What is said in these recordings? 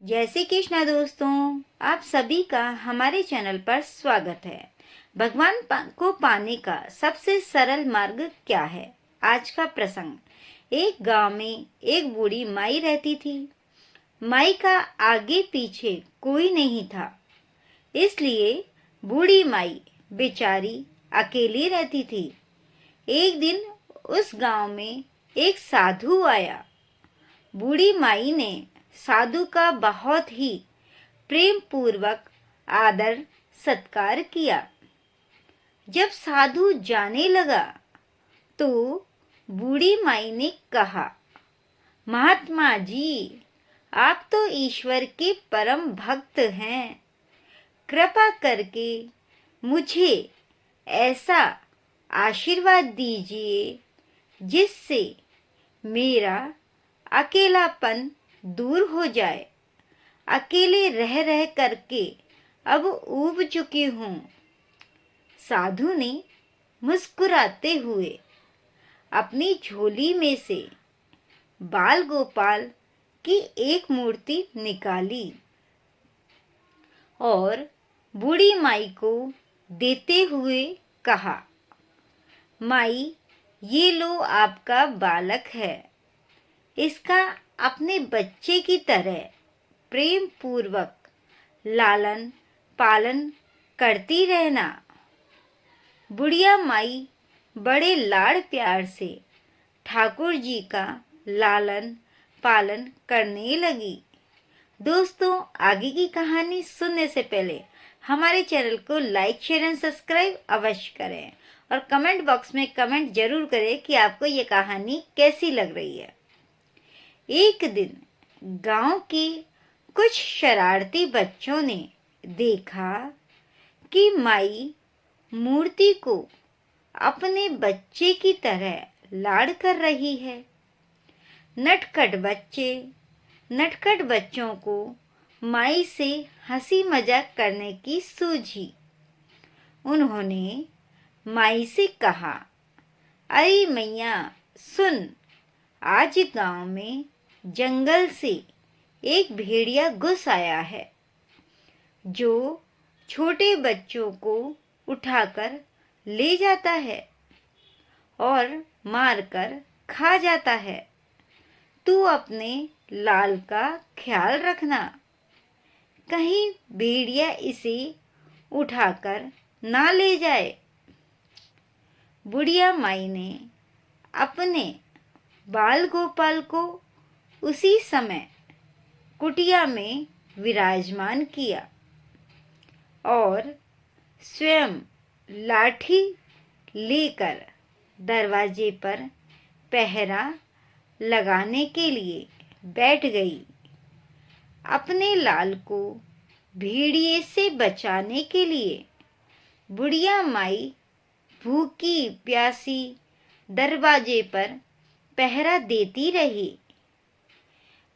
जय श्री कृष्णा दोस्तों, आप सभी का हमारे चैनल पर स्वागत है। भगवान को पाने का सबसे सरल मार्ग क्या है? आज का प्रसंग। एक गांव में एक बूढ़ी माई रहती थी। माई का आगे पीछे कोई नहीं था, इसलिए बूढ़ी माई बेचारी अकेली रहती थी। एक दिन उस गांव में एक साधु आया। बूढ़ी माई ने साधु का बहुत ही प्रेम पूर्वक आदर सत्कार किया। जब साधु जाने लगा तो बूढ़ी माई ने कहा, महात्मा जी, आप तो ईश्वर के परम भक्त हैं। कृपा करके मुझे ऐसा आशीर्वाद दीजिए जिससे मेरा अकेलापन दूर हो जाए। अकेले रह रह करके अब ऊब चुकी हूँ। साधु ने मुस्कुराते हुए अपनी झोली में से बाल गोपाल की एक मूर्ति निकाली और बूढ़ी माई को देते हुए कहा, माई, ये लो आपका बालक है। इसका अपने बच्चे की तरह प्रेम पूर्वक लालन पालन करती रहना। बुढ़िया माई बड़े लाड़ प्यार से ठाकुर जी का लालन पालन करने लगी। दोस्तों, आगे की कहानी सुनने से पहले हमारे चैनल को लाइक, शेयर एंड सब्सक्राइब अवश्य करें और कमेंट बॉक्स में कमेंट जरूर करें कि आपको ये कहानी कैसी लग रही है। एक दिन गांव के कुछ शरारती बच्चों ने देखा कि माई मूर्ति को अपने बच्चे की तरह लाड़ कर रही है। नटखट बच्चों को माई से हंसी मजाक करने की सूझी। उन्होंने माई से कहा, अरे मैया सुन, आज गांव में जंगल से एक भेड़िया घुस आया है जो छोटे बच्चों को उठाकर ले जाता है और मारकर खा जाता है। तू अपने लाल का ख्याल रखना, कहीं भेड़िया इसे उठाकर ना ले जाए। बुढ़िया माई ने अपने बाल गोपाल को उसी समय कुटिया में विराजमान किया और स्वयं लाठी लेकर दरवाजे पर पहरा लगाने के लिए बैठ गई। अपने लाल को भेड़िए से बचाने के लिए बुढ़िया माई भूखी प्यासी दरवाजे पर पहरा देती रही।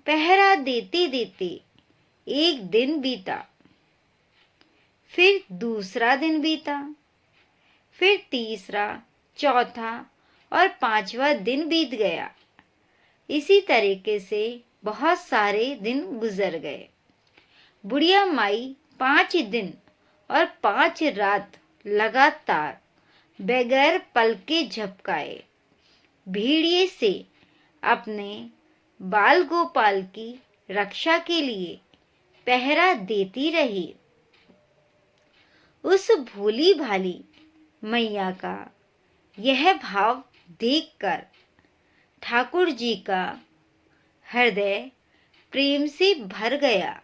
पहरा देते देते एक दिन बीता, फिर दूसरा दिन बीता, फिर तीसरा, चौथा और पांचवा दिन बीत गया। इसी तरीके से बहुत सारे दिन गुजर गए। बुढ़िया माई 5 दिन और 5 रात लगातार बगैर पलके झपकाए भेड़िए से अपने बाल गोपाल की रक्षा के लिए पहरा देती रही। उस भोली भाली मैया का यह भाव देखकर ठाकुर जी का हृदय प्रेम से भर गया।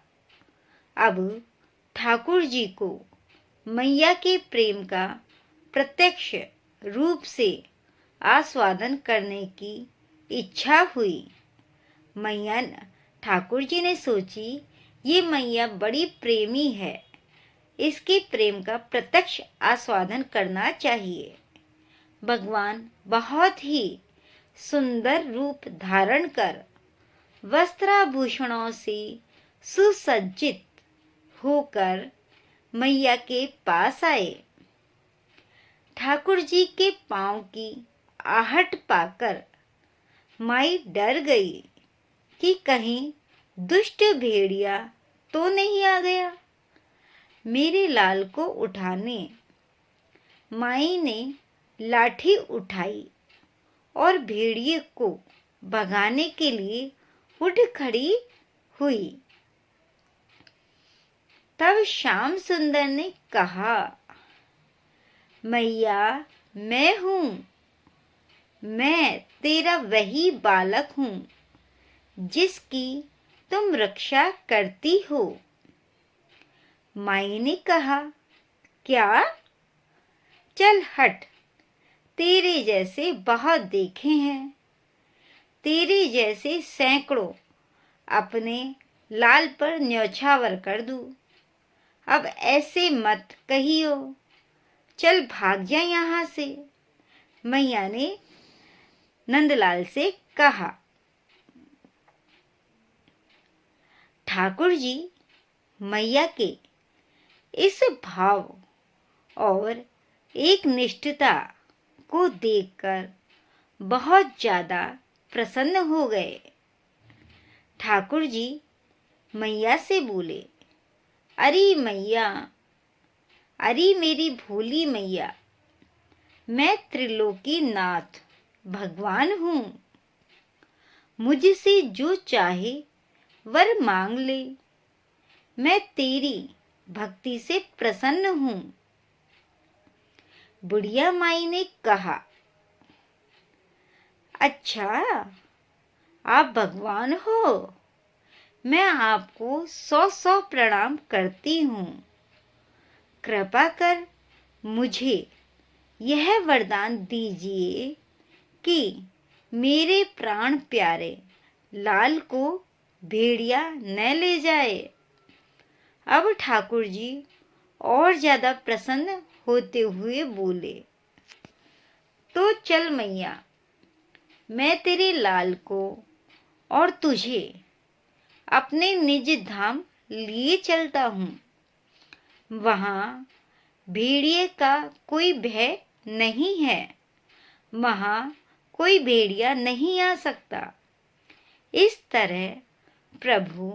अब ठाकुर जी को मैया के प्रेम का प्रत्यक्ष रूप से आस्वादन करने की इच्छा हुई। मैया ठाकुर जी ने सोची, ये मैया बड़ी प्रेमी है, इसके प्रेम का प्रत्यक्ष आस्वादन करना चाहिए। भगवान बहुत ही सुंदर रूप धारण कर वस्त्राभूषणों से सुसज्जित होकर मैया के पास आए। ठाकुर जी के पांव की आहट पाकर माई डर गई कि कहीं दुष्ट भेड़िया तो नहीं आ गया मेरे लाल को उठाने। माई ने लाठी उठाई और भेड़िए को भगाने के लिए उठ खड़ी हुई। तब श्याम सुंदर ने कहा, मैया मैं हूँ, मैं तेरा वही बालक हूँ जिसकी तुम रक्षा करती हो। माई ने कहा, क्या? चल हट, तेरे जैसे बहुत देखे हैं, तेरे जैसे सैकड़ों अपने लाल पर न्यौछावर कर दूं। अब ऐसे मत कहियो, चल भाग जा यहाँ से। मैया ने नंदलाल से कहा। ठाकुर जी मैया के इस भाव और एक निष्ठता को देखकर बहुत ज्यादा प्रसन्न हो गए। ठाकुर जी मैया से बोले, अरे मैया, अरे मेरी भोली मैया, मैं त्रिलोकी नाथ भगवान हूँ। मुझसे जो चाहे वर मांग ले, मैं तेरी भक्ति से प्रसन्न हूँ। बुढ़िया माई ने कहा, अच्छा आप भगवान हो, मैं आपको 100 प्रणाम करती हूँ। कृपा कर मुझे यह वरदान दीजिए कि मेरे प्राण प्यारे लाल को भेड़िया न ले जाए। अब ठाकुर जी और ज्यादा प्रसन्न होते हुए बोले, तो चल मैया, मैं तेरे लाल को और तुझे अपने निज धाम लिए चलता हूँ। वहाँ भेड़िए का कोई भय नहीं है, वहाँ कोई भेड़िया नहीं आ सकता। इस तरह प्रभु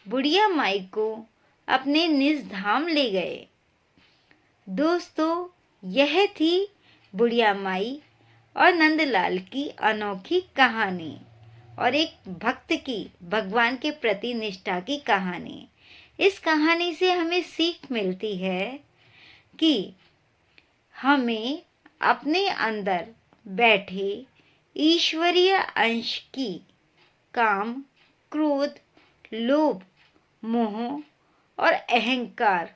बुढ़िया माई को अपने निज धाम ले गए। दोस्तों, यह थी बुढ़िया माई और नंदलाल की अनोखी कहानी और एक भक्त की भगवान के प्रति निष्ठा की कहानी। इस कहानी से हमें सीख मिलती है कि हमें अपने अंदर बैठे ईश्वरीय अंश की काम, क्रोध, लोभ, मोह और अहंकार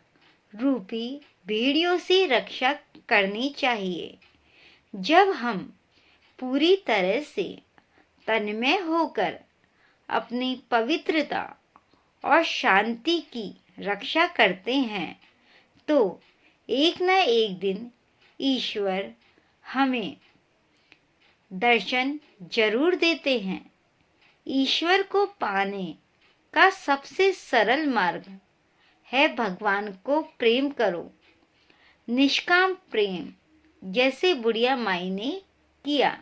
रूपी भेड़ियों से रक्षा करनी चाहिए। जब हम पूरी तरह से तन्मय होकर अपनी पवित्रता और शांति की रक्षा करते हैं, तो एक न एक दिन ईश्वर हमें दर्शन जरूर देते हैं। ईश्वर को पाने का सबसे सरल मार्ग है भगवान को प्रेम करो, निष्काम प्रेम, जैसे बुढ़िया माई ने किया।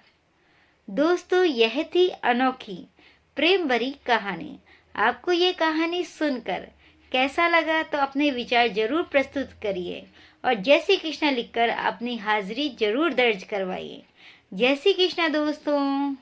दोस्तों, यह थी अनोखी प्रेम भरी कहानी। आपको ये कहानी सुनकर कैसा लगा तो अपने विचार जरूर प्रस्तुत करिए और जय श्री कृष्णा लिखकर अपनी हाजिरी जरूर दर्ज करवाइए। जय श्री कृष्णा दोस्तों।